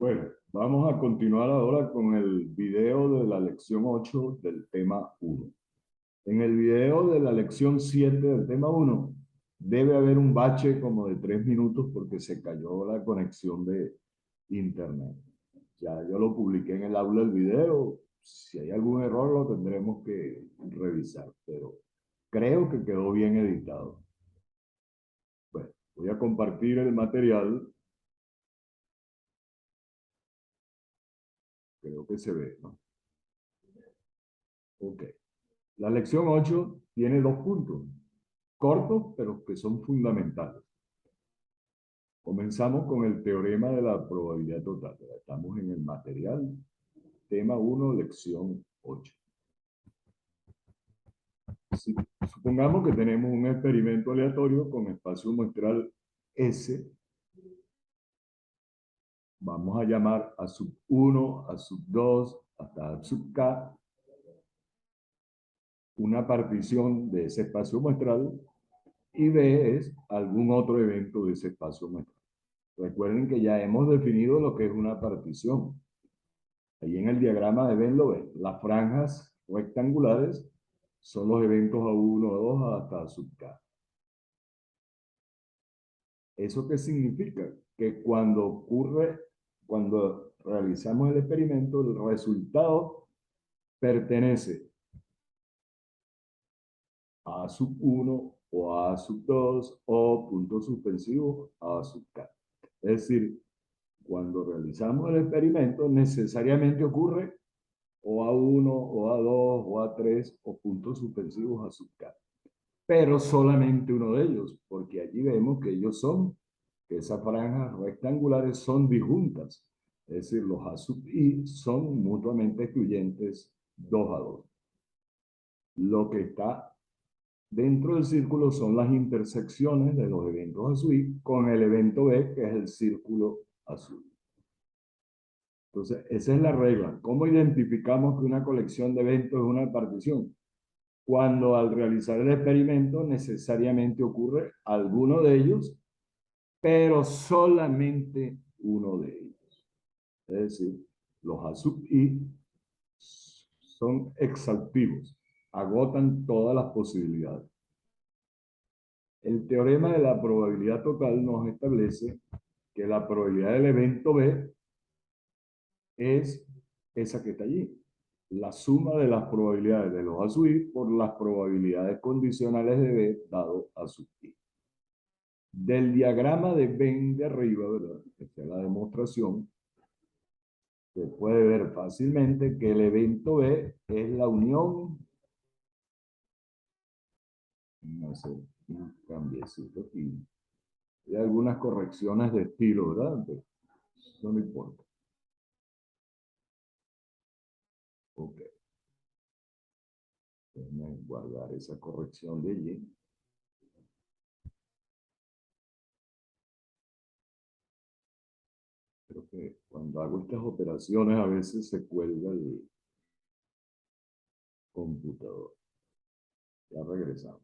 Bueno, vamos a continuar ahora con el video de la lección 8 del tema 1. En el video de la lección 7 del tema 1 debe haber un bache como de 3 minutos porque se cayó la conexión de internet. Ya yo lo publiqué en el aula del video. Si hay algún error lo tendremos que revisar, pero creo que quedó bien editado. Bueno, voy a compartir el material. Creo que se ve, ¿no? Ok. La lección 8 tiene 2 puntos, cortos, pero que son fundamentales. Comenzamos con el teorema de la probabilidad total. Estamos en el material, tema 1, lección 8. Supongamos que tenemos un experimento aleatorio con espacio muestral S. Vamos a llamar a sub 1, a sub 2, hasta a sub K, una partición de ese espacio muestral, y B es algún otro evento de ese espacio muestral. Recuerden que ya hemos definido lo que es una partición. Ahí en el diagrama de Venn lo ven. Las franjas rectangulares son los eventos A1, A2 hasta sub K. ¿Eso qué significa? Que cuando realizamos el experimento, el resultado pertenece a sub 1 o a sub 2 o punto suspensivo a sub K. Es decir, cuando realizamos el experimento, necesariamente ocurre o A1, o A2, o A3, o puntos suspensivos a sub K. Pero solamente uno de ellos, porque allí vemos que que esas franjas rectangulares son disjuntas. Es decir, los A sub I son mutuamente excluyentes 2 a 2. Lo que está dentro del círculo son las intersecciones de los eventos A sub I con el evento B, que es el círculo azul. Entonces, esa es la regla. ¿Cómo identificamos que una colección de eventos es una partición? Cuando al realizar el experimento necesariamente ocurre alguno de ellos, pero solamente uno de ellos. Es decir, los A sub I son exhaustivos, agotan todas las posibilidades. El teorema de la probabilidad total nos establece que la probabilidad del evento B es esa que está allí. La suma de las probabilidades de los A sub I por las probabilidades condicionales de B dado A sub I. Del diagrama de Venn de arriba, ¿verdad? Esta es la demostración. Se puede ver fácilmente que el evento B es la unión. No sé, un cambiecito aquí. Hay algunas correcciones de estilo, ¿verdad? Pero eso no importa. Ok. Déjenme guardar esa corrección de allí. Creo que cuando hago estas operaciones a veces se cuelga el computador. Ya regresamos.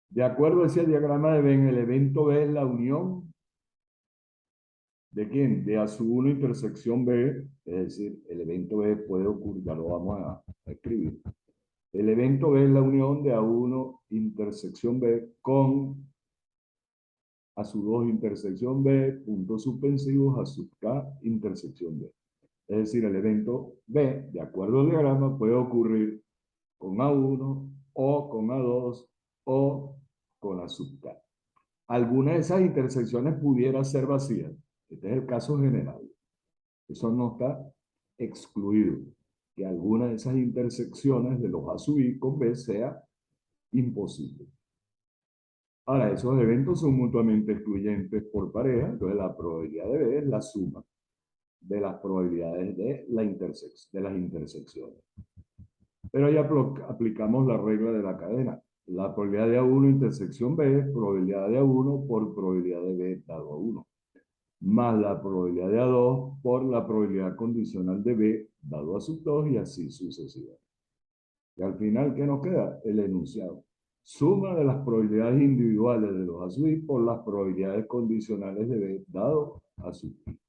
De acuerdo a ese diagrama de Venn, el evento B es la unión ¿de quién? De A sub 1 intersección B, es decir, el evento B puede ocurrir, ya lo vamos a escribir. El evento B es la unión de A1 intersección B con A sub 2 intersección B, puntos suspensivos, A sub K intersección B. Es decir, el evento B, de acuerdo al diagrama, puede ocurrir con A1 o con A2 o con A sub K. Alguna de esas intersecciones pudiera ser vacía. Este es el caso general. Eso no está excluido. Que alguna de esas intersecciones de los A sub I con B sea imposible. Ahora, esos eventos son mutuamente excluyentes por pareja, entonces la probabilidad de B es la suma de las probabilidades de las intersecciones. Pero ahí aplicamos la regla de la cadena. La probabilidad de A1 intersección B es probabilidad de A1 por probabilidad de B dado A1, más la probabilidad de A2 por la probabilidad condicional de B dado A sub 2 y así sucesivamente. Y al final, ¿qué nos queda? El enunciado. Suma de las probabilidades individuales de los A sub i por las probabilidades condicionales de B dado A sub i.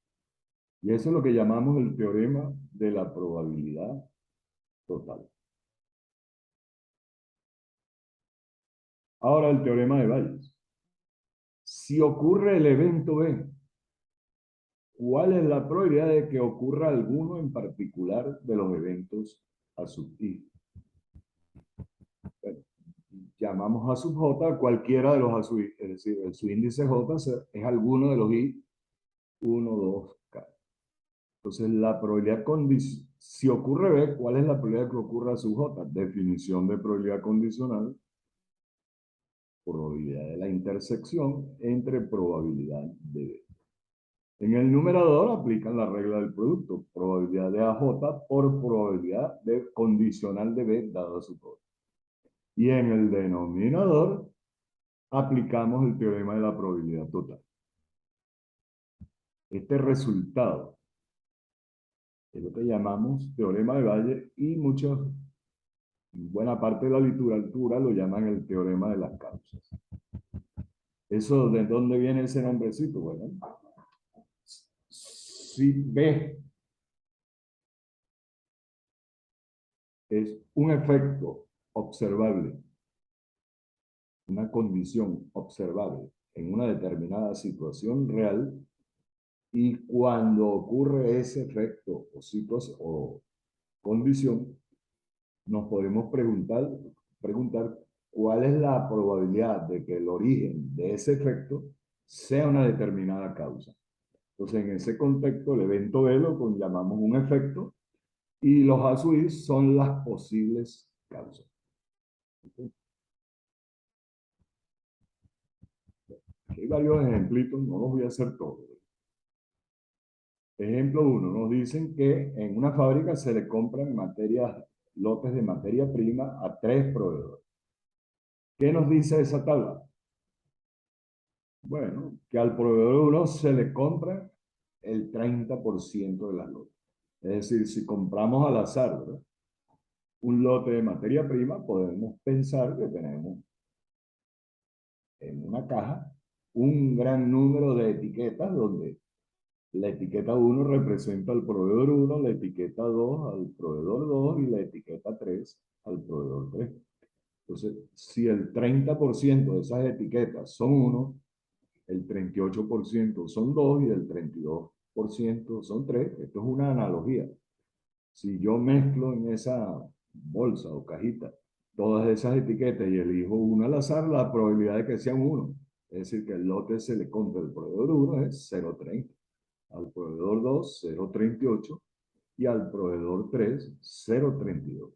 Y eso es lo que llamamos el teorema de la probabilidad total. Ahora el teorema de Bayes. Si ocurre el evento B, ¿cuál es la probabilidad de que ocurra alguno en particular de los eventos A sub i? Bueno, llamamos A sub j cualquiera de los A sub i, es decir, el subíndice j es alguno de los i, 1, 2, k. Entonces, la probabilidad si ocurre B, ¿cuál es la probabilidad de que ocurra A sub j? Definición de probabilidad condicional, probabilidad de la intersección entre probabilidad de B. En el numerador aplican la regla del producto, probabilidad de AJ por probabilidad de condicional de B dado a su poder. Y en el denominador aplicamos el teorema de la probabilidad total. Este resultado es lo que llamamos teorema de Bayes y buena parte de la literatura lo llaman el teorema de las causas. ¿Eso de dónde viene ese nombrecito? Bueno, si B es un efecto observable, una condición observable en una determinada situación real, y cuando ocurre ese efecto o situación o condición, nos podemos preguntar cuál es la probabilidad de que el origen de ese efecto sea una determinada causa. Entonces, en ese contexto, el evento B lo llamamos un efecto y los A sub i son las posibles causas. Aquí hay varios ejemplitos, no los voy a hacer todos. Ejemplo 1, nos dicen que en una fábrica se le compran lotes de materia prima a 3 proveedores. ¿Qué nos dice esa tabla? Bueno, que al proveedor 1 se le compra el 30% de las lotes. Es decir, si compramos al azar, ¿verdad?, un lote de materia prima, podemos pensar que tenemos en una caja un gran número de etiquetas donde la etiqueta 1 representa al proveedor 1, la etiqueta 2 al proveedor 2 y la etiqueta 3 al proveedor 3. Entonces, si el 30% de esas etiquetas son 1, el 38% son 2 y el 32% son 3. Esto es una analogía. Si yo mezclo en esa bolsa o cajita todas esas etiquetas y elijo una al azar, la probabilidad de que sean 1, es decir, que el lote se le compre al proveedor 1 es 0,30, al proveedor 2 0,38 y al proveedor 3 0,32.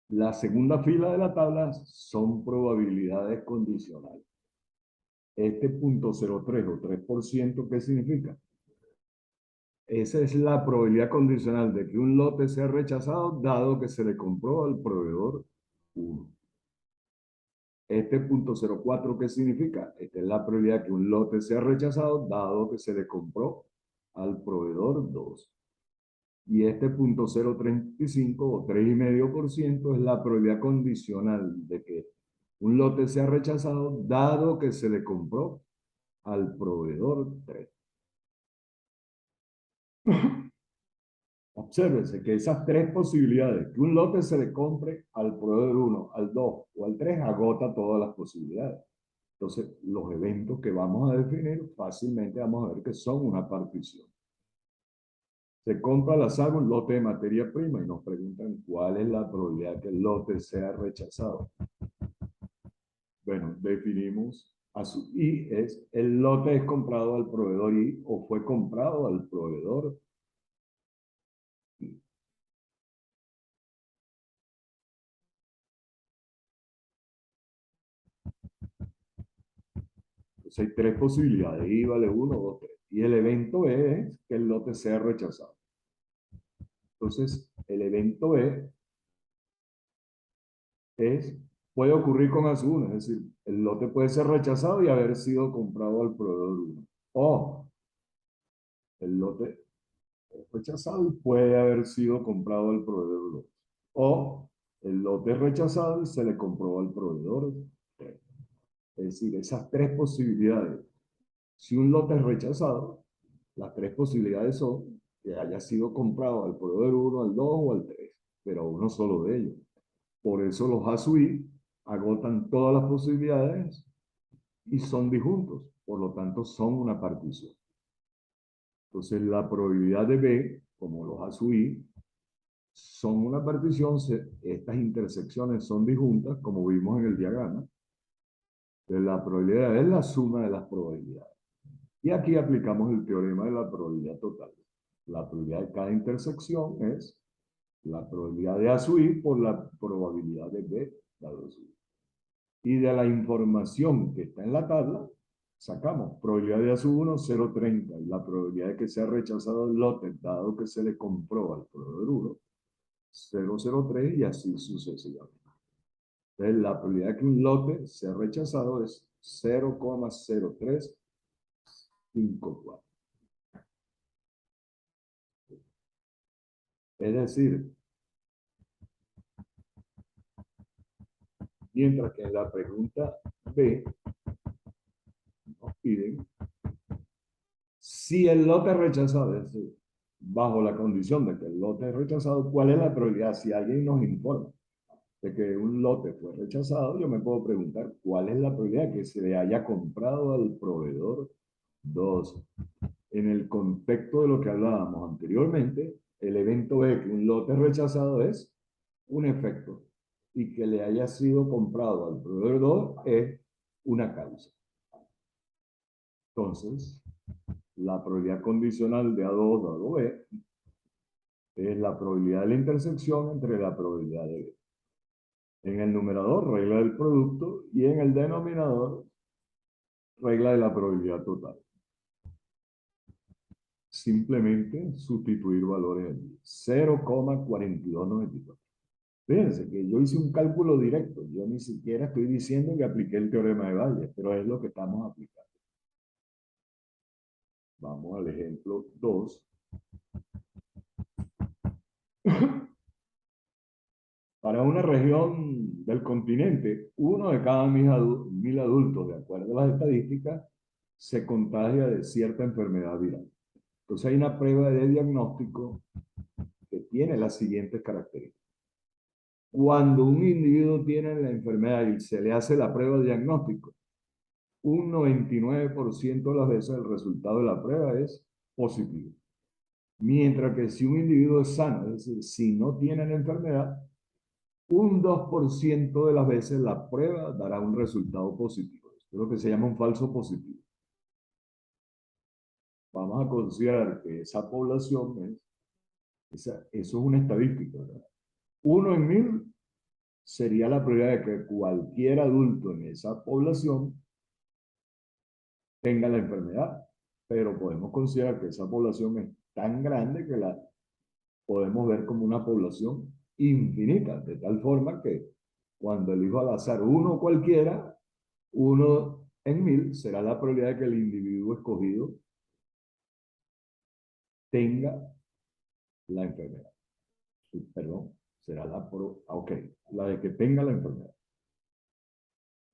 La segunda fila de la tabla son probabilidades condicionales. Este 0,03 o 3%, ¿qué significa? Esa es la probabilidad condicional de que un lote sea rechazado dado que se le compró al proveedor 1. Este 0,04, ¿qué significa? Esta es la probabilidad de que un lote sea rechazado dado que se le compró al proveedor 2. Y este 0,035 o 3,5% es la probabilidad condicional de que un lote sea rechazado dado que se le compró al proveedor 3. Obsérvese que esas 3 posibilidades, que un lote se le compre al proveedor 1, al 2 o al 3, agota todas las posibilidades. Entonces, los eventos que vamos a definir fácilmente vamos a ver que son una partición. Se compra al azar un lote de materia prima y nos preguntan cuál es la probabilidad que el lote sea rechazado. Bueno, definimos a su I es el lote es comprado al proveedor I o fue comprado al proveedor I. Entonces hay 3 posibilidades, I vale 1, 2, 3. Y el evento E es que el lote sea rechazado. Entonces, el evento E puede ocurrir con A sub 1, es decir, el lote puede ser rechazado y haber sido comprado al proveedor 1. O el lote es rechazado y puede haber sido comprado al proveedor 2. O el lote es rechazado y se le compró al proveedor 3. Es decir, esas tres posibilidades. Si un lote es rechazado, las tres posibilidades son que haya sido comprado al proveedor 1, al 2 o al 3, pero uno solo de ellos. Por eso los ASUI agotan todas las posibilidades y son disjuntos, por lo tanto son una partición. Entonces la probabilidad de B, como los ASUI, son una partición, estas intersecciones son disjuntas, como vimos en el diagrama. La probabilidad es la suma de las probabilidades. Y aquí aplicamos el teorema de la probabilidad total. La probabilidad de cada intersección es la probabilidad de A sub I por la probabilidad de B dado sub I. Y de la información que está en la tabla, sacamos probabilidad de A sub 1, 0,30. Y la probabilidad de que sea rechazado el lote, dado que se le compró al proveedor 1, 0,03 y así sucesivamente. Entonces, la probabilidad de que un lote sea rechazado es 0,0354. Es decir, mientras que en la pregunta B nos piden si el lote es rechazado, es decir, bajo la condición de que el lote es rechazado, ¿cuál es la probabilidad? Si alguien nos informa de que un lote fue rechazado, yo me puedo preguntar cuál es la probabilidad que se le haya comprado al proveedor 2. En el contexto de lo que hablábamos anteriormente, el evento B, que un lote es rechazado, es un efecto. Y que le haya sido comprado al proveedor 2 es una causa. Entonces, la probabilidad condicional de A2 dado B es la probabilidad de la intersección entre la probabilidad de B. En el numerador, regla del producto, y en el denominador, regla de la probabilidad total. Simplemente sustituir valores en 0,4294. Fíjense que yo hice un cálculo directo. Yo ni siquiera estoy diciendo que apliqué el teorema de Bayes, pero es lo que estamos aplicando. Vamos al ejemplo 2. Para una región del continente, uno de cada 1000 adultos, de acuerdo a las estadísticas, se contagia de cierta enfermedad viral. Entonces hay una prueba de diagnóstico que tiene las siguientes características. Cuando un individuo tiene la enfermedad y se le hace la prueba de diagnóstico, un 99% de las veces el resultado de la prueba es positivo. Mientras que si un individuo es sano, es decir, si no tiene la enfermedad, un 2% de las veces la prueba dará un resultado positivo. Esto es lo que se llama un falso positivo. Vamos a considerar que esa población eso es una estadística, ¿verdad? 1 en 1000 sería la probabilidad de que cualquier adulto en esa población tenga la enfermedad. Pero podemos considerar que esa población es tan grande que la podemos ver como una población infinita, de tal forma que cuando elijo al azar uno cualquiera, 1 en 1000 será la probabilidad de que el individuo escogido tenga la enfermedad. Perdón, será la de que tenga la enfermedad.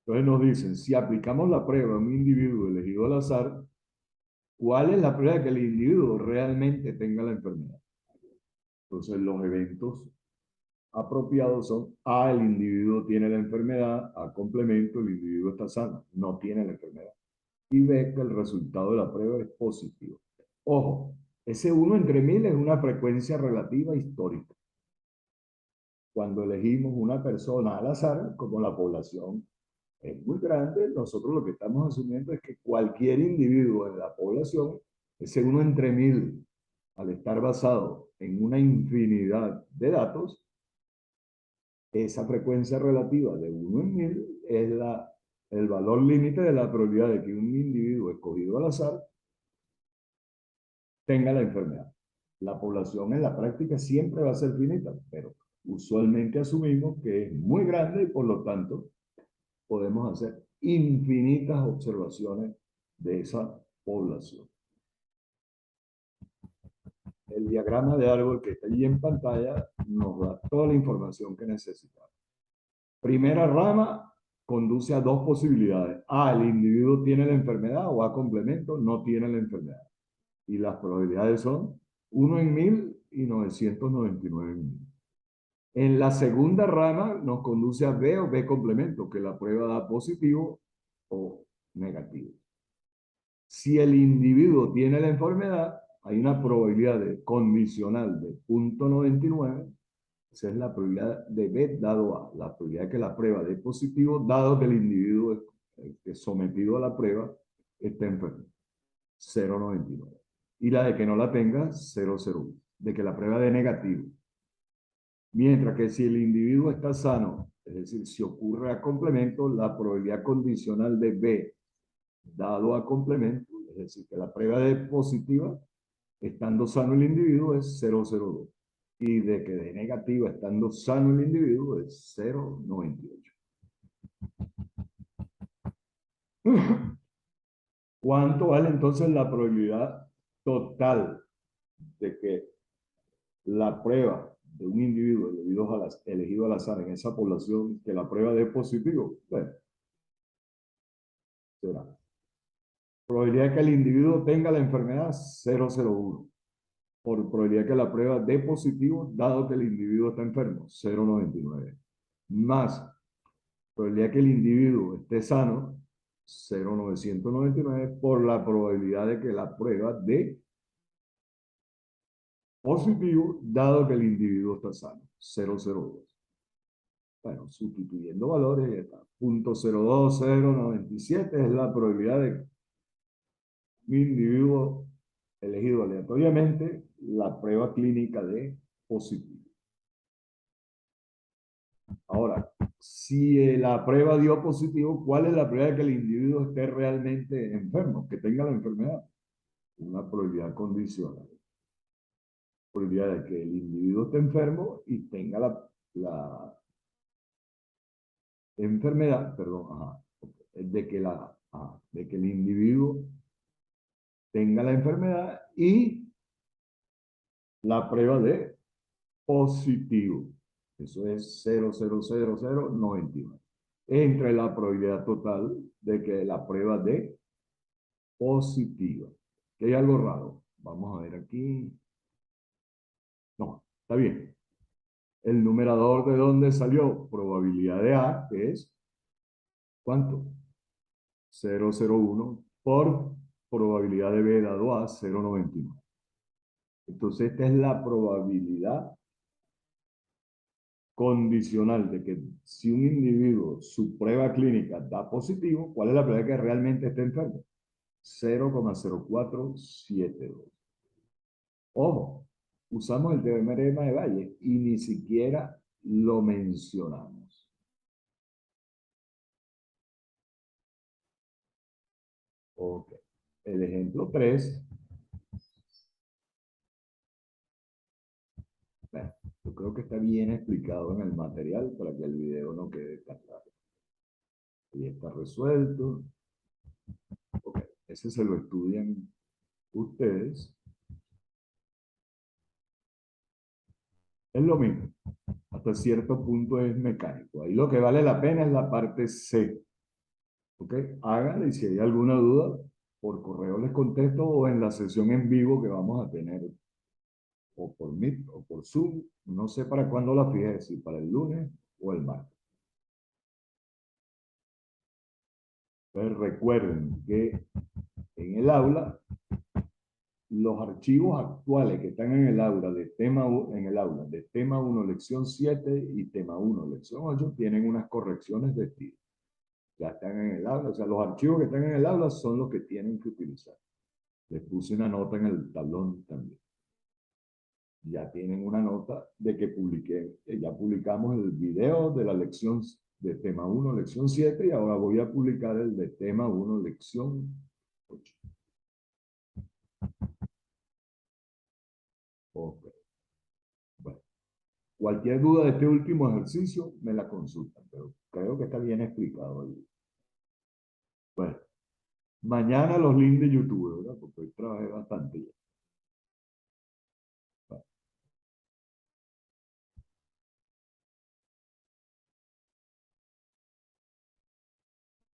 Entonces nos dicen, si aplicamos la prueba a un individuo elegido al azar, ¿cuál es la prueba de que el individuo realmente tenga la enfermedad? Entonces los eventos apropiados son A, el individuo tiene la enfermedad, A, complemento, el individuo está sano, no tiene la enfermedad. Y B, que el resultado de la prueba es positivo. Ojo, ese 1 entre 1000 es una frecuencia relativa histórica. Cuando elegimos una persona al azar, como la población es muy grande, nosotros lo que estamos asumiendo es que cualquier individuo en la población, ese 1 entre 1000, al estar basado en una infinidad de datos, esa frecuencia relativa de 1 en 1000 es el valor límite de la probabilidad de que un individuo escogido al azar tenga la enfermedad. La población en la práctica siempre va a ser finita, pero usualmente asumimos que es muy grande y por lo tanto podemos hacer infinitas observaciones de esa población. El diagrama de árbol que está allí en pantalla nos da toda la información que necesitamos. Primera rama conduce a dos posibilidades. A, el individuo tiene la enfermedad, o A, complemento, no tiene la enfermedad. Y las probabilidades son 1 en 1000 y 999 en 1000. En la segunda rama nos conduce a B o B complemento, que la prueba da positivo o negativo. Si el individuo tiene la enfermedad, hay una probabilidad condicional de 0.99. Esa es la probabilidad de B dado A, la probabilidad de que la prueba dé positivo, dado que el individuo sometido a la prueba esté enfermo. 0.99. Y la de que no la tenga, 0.01. De que la prueba dé negativo. Mientras que si el individuo está sano, es decir, si ocurre a complemento, la probabilidad condicional de B dado a complemento, es decir, que la prueba de positiva, estando sano el individuo, es 0.02. Y de que de negativa, estando sano el individuo, es 0.98. ¿Cuánto vale entonces la probabilidad total de que la prueba de un individuo elegido al azar en esa población, que la prueba dé positivo? Bueno, será. Probabilidad de que el individuo tenga la enfermedad, 0.01. Por probabilidad que la prueba dé positivo, dado que el individuo está enfermo, 0.99. Más probabilidad que el individuo esté sano, 0.999, por la probabilidad de que la prueba dé positivo, dado que el individuo está sano, 0.02. Bueno, sustituyendo valores, ya está. 0.02097 es la probabilidad de un individuo elegido aleatoriamente, la prueba clínica de positivo. Ahora, si la prueba dio positivo, ¿cuál es la probabilidad de que el individuo esté realmente enfermo, que tenga la enfermedad? Una probabilidad condicional. Probabilidad de que el individuo esté enfermo y tenga la enfermedad, perdón, de que el individuo tenga la enfermedad y la prueba de positivo. Eso es 0.000099. Entre la probabilidad total de que la prueba de positiva. Que hay algo raro. Vamos a ver aquí. No, está bien. El numerador de dónde salió, probabilidad de A, que es, ¿cuánto? 0.01 por probabilidad de B dado A, 0.99. Entonces, esta es la probabilidad condicional de que si un individuo, su prueba clínica da positivo, ¿cuál es la probabilidad que realmente esté enfermo? 0.0472. Ojo, usamos el teorema de Bayes y ni siquiera lo mencionamos. Ok. El ejemplo 3. Bueno, yo creo que está bien explicado en el material para que el video no quede tan raro. Ahí está resuelto. Ok, ese se lo estudian ustedes. Es lo mismo. Hasta cierto punto es mecánico. Ahí lo que vale la pena es la parte C. ¿Ok? Háganle y si hay alguna duda, por correo les contesto o en la sesión en vivo que vamos a tener, o por Meet o por Zoom. No sé para cuándo la fijé, si para el lunes o el martes. Entonces recuerden que en el aula, los archivos actuales que están en el aula de tema 1, lección 7 y tema 1, lección 8, tienen unas correcciones de estilo. Ya están en el aula, o sea, los archivos que están en el aula son los que tienen que utilizar. Les puse una nota en el tablón también. Ya tienen una nota de que ya publicamos el video de la lección de tema 1, lección 7, y ahora voy a publicar el de tema 1, lección 8. Ok. Bueno, cualquier duda de este último ejercicio me la consultan, pero creo que está bien explicado ahí. Bueno, mañana los links de YouTube, ¿verdad? Porque hoy trabajé bastante ya.